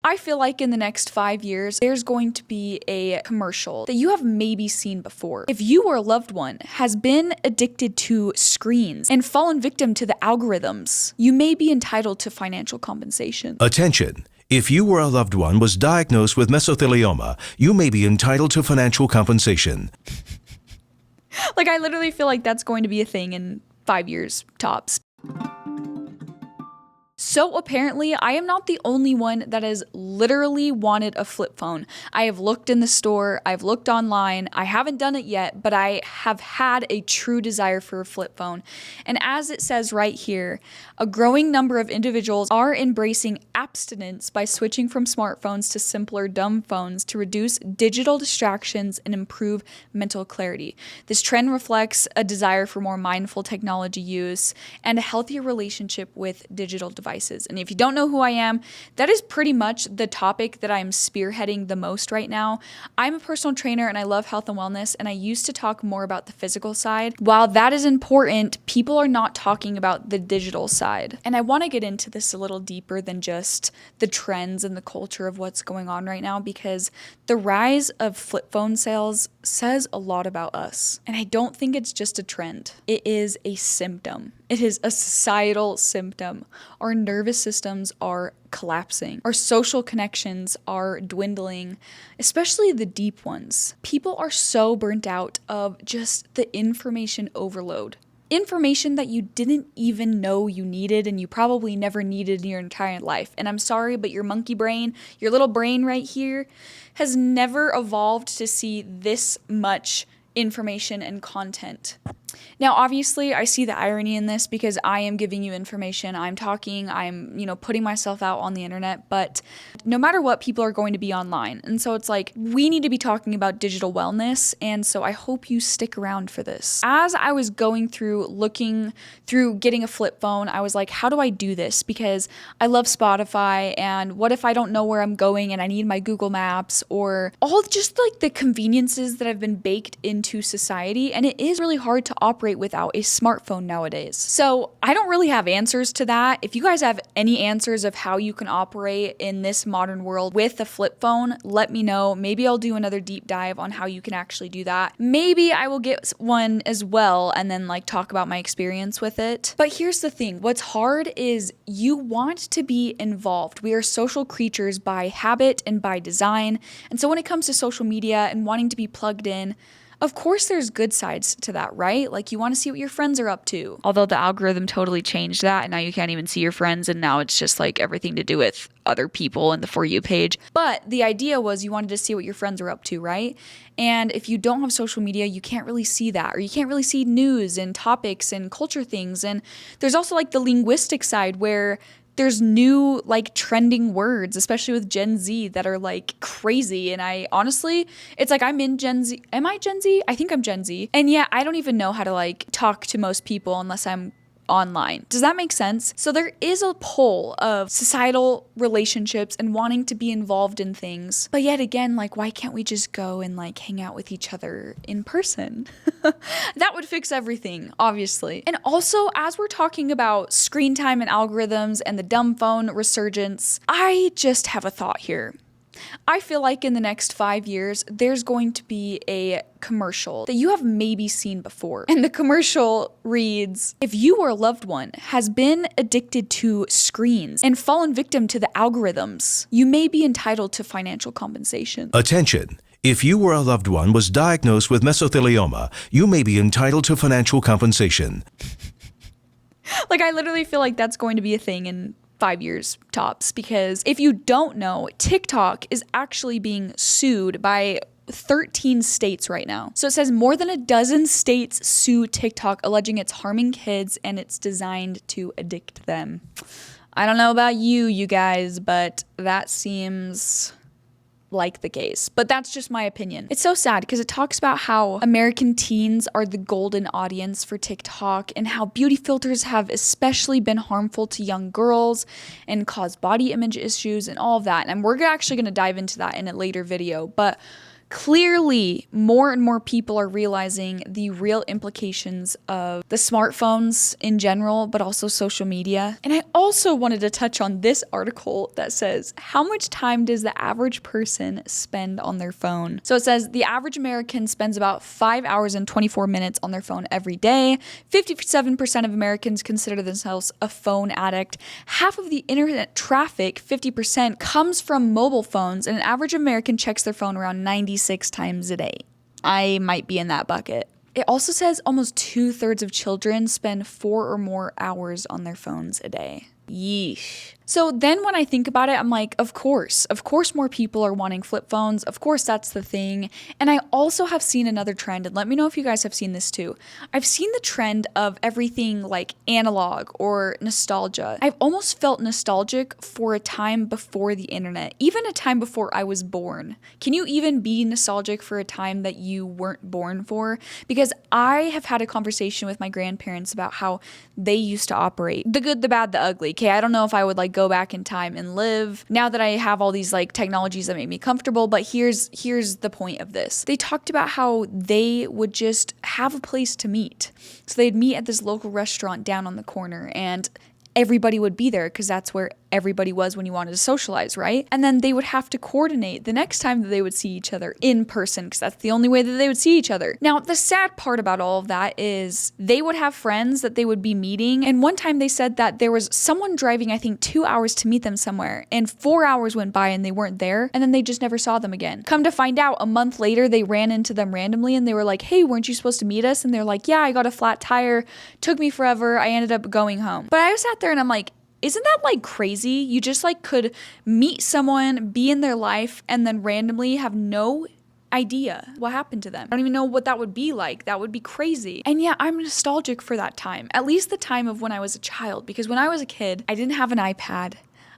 I feel like in the next 5 years, there's going to be a commercial that you have maybe seen before. If you or a loved one has been addicted to screens and fallen victim to the algorithms, you may be entitled to financial compensation. Attention! If you or a loved one was diagnosed with mesothelioma, you may be entitled to financial compensation. Like, I literally feel like that's going to be a thing in 5 years, tops. So apparently, I am not the only one that has literally wanted a flip phone. I have looked in the store, I've looked online, I haven't done it yet, but I have had a true desire for a flip phone. And as it says right here, a growing number of individuals are embracing abstinence by switching from smartphones to simpler dumb phones to reduce digital distractions and improve mental clarity. This trend reflects a desire for more mindful technology use and a healthier relationship with digital devices. And if you don't know who I am, that is pretty much the topic that I'm spearheading the most right now. I'm a personal trainer and I love health and wellness, and I used to talk more about the physical side. While that is important, people are not talking about the digital side. And I want to get into this a little deeper than just the trends and the culture of what's going on right now, because the rise of flip phone sales says a lot about us. And I don't think it's just a trend. It is a symptom. It is a societal symptom. Our nervous systems are collapsing. Our social connections are dwindling, especially the deep ones. People are so burnt out of just the information overload. Information that you didn't even know you needed and you probably never needed in your entire life. And I'm sorry, but your monkey brain, your little brain right here, has never evolved to see this much information and content. Now, obviously, I see the irony in this because I am giving you information, I'm talking, I'm, putting myself out on the internet, but no matter what, people are going to be online. And so it's like, we need to be talking about digital wellness. And so I hope you stick around for this. As I was going through, looking through getting a flip phone, I was like, how do I do this? Because I love Spotify, and what if I don't know where I'm going and I need my Google Maps, or all just like the conveniences that have been baked into society. And it is really hard to operate without a smartphone nowadays. So I don't really have answers to that. If you guys have any answers of how you can operate in this modern world with a flip phone, let me know. Maybe I'll do another deep dive on how you can actually do that. Maybe I will get one as well and then talk about my experience with it. But here's the thing. What's hard is you want to be involved. We are social creatures by habit and by design. And so when it comes to social media and wanting to be plugged in, of course there's good sides to that, right? Like, you want to see what your friends are up to. Although the algorithm totally changed that, and now you can't even see your friends, and now it's just everything to do with other people in the For You page. But the idea was you wanted to see what your friends are up to, right? And if you don't have social media, you can't really see that, or you can't really see news and topics and culture things. And there's also the linguistic side where there's new trending words, especially with Gen Z, that are crazy. And I honestly, it's I'm in Gen Z. Am I Gen Z? I think I'm Gen Z. And yeah, I don't even know how to talk to most people unless I'm online. Does that make sense? So there is a pull of societal relationships and wanting to be involved in things. But yet again, why can't we just go and hang out with each other in person? That would fix everything, obviously. And also, as we're talking about screen time and algorithms and the dumb phone resurgence, I just have a thought here. I feel like in the next 5 years, there's going to be a commercial that you have maybe seen before. And the commercial reads, if you or a loved one has been addicted to screens and fallen victim to the algorithms, you may be entitled to financial compensation. Attention! If you or a loved one was diagnosed with mesothelioma, you may be entitled to financial compensation. I literally feel like that's going to be a thing in 5 years tops, because if you don't know, TikTok is actually being sued by 13 states right now. So it says more than a dozen states sue TikTok, alleging it's harming kids and it's designed to addict them. I don't know about you guys, but that seems like the case. But that's just my opinion. It's so sad because it talks about how American teens are the golden audience for TikTok and how beauty filters have especially been harmful to young girls and cause body image issues and all of that. And we're actually going to dive into that in a later video. But Clearly, more and more people are realizing the real implications of the smartphones in general, but also social media. And I also wanted to touch on this article that says, how much time does the average person spend on their phone? So it says the average American spends about 5 hours and 24 minutes on their phone every day. 57% of Americans consider themselves a phone addict. Half of the internet traffic, 50%, comes from mobile phones, and an average American checks their phone around 96 times a day. I might be in that bucket. It also says almost 2/3 of children spend 4 or more hours on their phones a day. Yeesh. So then when I think about it, I'm like, of course more people are wanting flip phones. Of course, that's the thing. And I also have seen another trend, and let me know if you guys have seen this too. I've seen the trend of everything like analog or nostalgia. I've almost felt nostalgic for a time before the internet, even a time before I was born. Can you even be nostalgic for a time that you weren't born for? Because I have had a conversation with my grandparents about how they used to operate. The good, the bad, the ugly. Okay, I don't know if I would like go back in time and live now that I have all these like technologies that make me comfortable, but here's the point of this. They talked about how they would just have a place to meet. So they'd meet at this local restaurant down on the corner, and everybody would be there because that's where everybody was when you wanted to socialize, right? And then they would have to coordinate the next time that they would see each other in person, because that's the only way that they would see each other. Now, the sad part about all of that is they would have friends that they would be meeting, and one time they said that there was someone driving, I think, 2 hours to meet them somewhere, and 4 hours went by and they weren't there, and then they just never saw them again. Come to find out, a month later, they ran into them randomly, and they were like, hey, weren't you supposed to meet us? And they're like, yeah, I got a flat tire, took me forever, I ended up going home. But I sat there and I'm like, isn't that like crazy? You just like could meet someone, be in their life, and then randomly have no idea what happened to them. I don't even know what that would be like. That would be crazy. And yeah, I'm nostalgic for that time. At least the time of when I was a child. Because when I was a kid, I didn't have an iPad.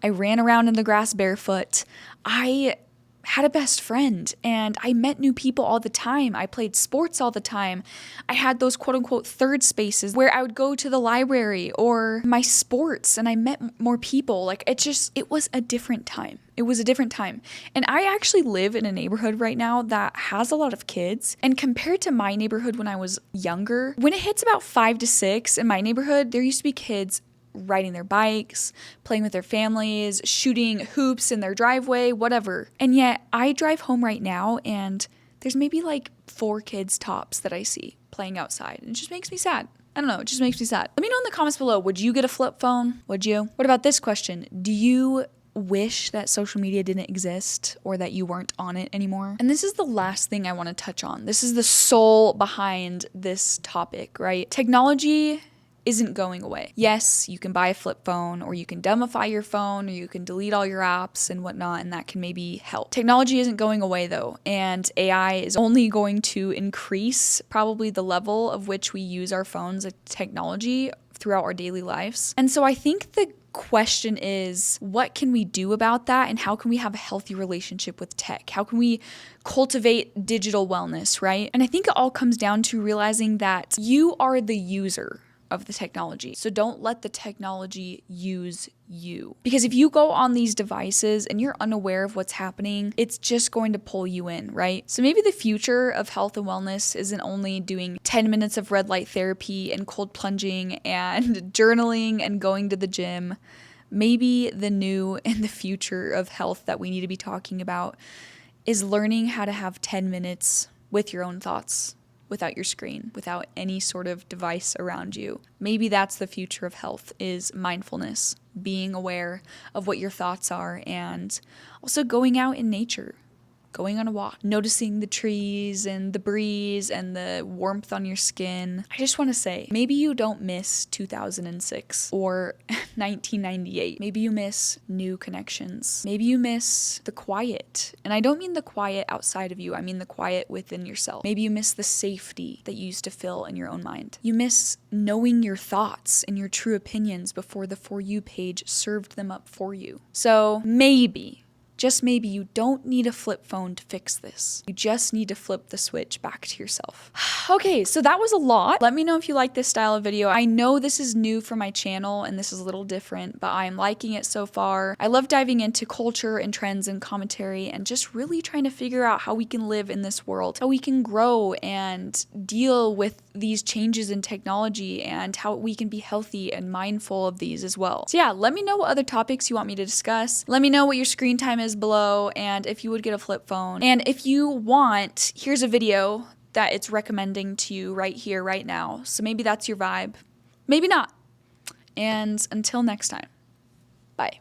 I ran around in the grass barefoot. I had a best friend and I met new people all the time. I played sports all the time. I had those quote unquote third spaces where I would go to the library or my sports and I met more people. Like it was a different time. It was a different time. And I actually live in a neighborhood right now that has a lot of kids. And compared to my neighborhood when I was younger, when it hits about 5 to 6 in my neighborhood, there used to be kids riding their bikes, playing with their families, shooting hoops in their driveway, whatever. And yet I drive home right now and there's maybe like 4 kids tops that I see playing outside. And it just makes me sad. I don't know, it just makes me sad. Let me know in the comments below, would you get a flip phone? Would you? What about this question? Do you wish that social media didn't exist or that you weren't on it anymore? And this is the last thing I want to touch on. This is the soul behind this topic, right? Technology isn't going away. Yes, you can buy a flip phone or you can dumbify your phone or you can delete all your apps and whatnot, and that can maybe help. Technology isn't going away though, and AI is only going to increase probably the level of which we use our phones and technology throughout our daily lives. And so I think the question is, what can we do about that and how can we have a healthy relationship with tech? How can we cultivate digital wellness, right? And I think it all comes down to realizing that you are the user of the technology. So don't let the technology use you. Because if you go on these devices and you're unaware of what's happening, it's just going to pull you in, right? So maybe the future of health and wellness isn't only doing 10 minutes of red light therapy and cold plunging and journaling and going to the gym. Maybe the new and the future of health that we need to be talking about is learning how to have 10 minutes with your own thoughts, without your screen, without any sort of device around you. Maybe that's the future of health, is mindfulness, being aware of what your thoughts are, and also going out in nature, going on a walk, noticing the trees and the breeze and the warmth on your skin. I just want to say, maybe you don't miss 2006 or 1998. Maybe you miss new connections. Maybe you miss the quiet. And I don't mean the quiet outside of you. I mean the quiet within yourself. Maybe you miss the safety that you used to feel in your own mind. You miss knowing your thoughts and your true opinions before the For You page served them up for you. So maybe, just maybe you don't need a flip phone to fix this. You just need to flip the switch back to yourself. Okay, so that was a lot. Let me know if you like this style of video. I know this is new for my channel and this is a little different, but I'm liking it so far. I love diving into culture and trends and commentary and just really trying to figure out how we can live in this world, how we can grow and deal with these changes in technology and how we can be healthy and mindful of these as well. So yeah, let me know what other topics you want me to discuss. Let me know what your screen time is below and if you would get a flip phone. And if you want, here's a video that it's recommending to you right here, right now. So maybe that's your vibe. Maybe not. And until next time, bye.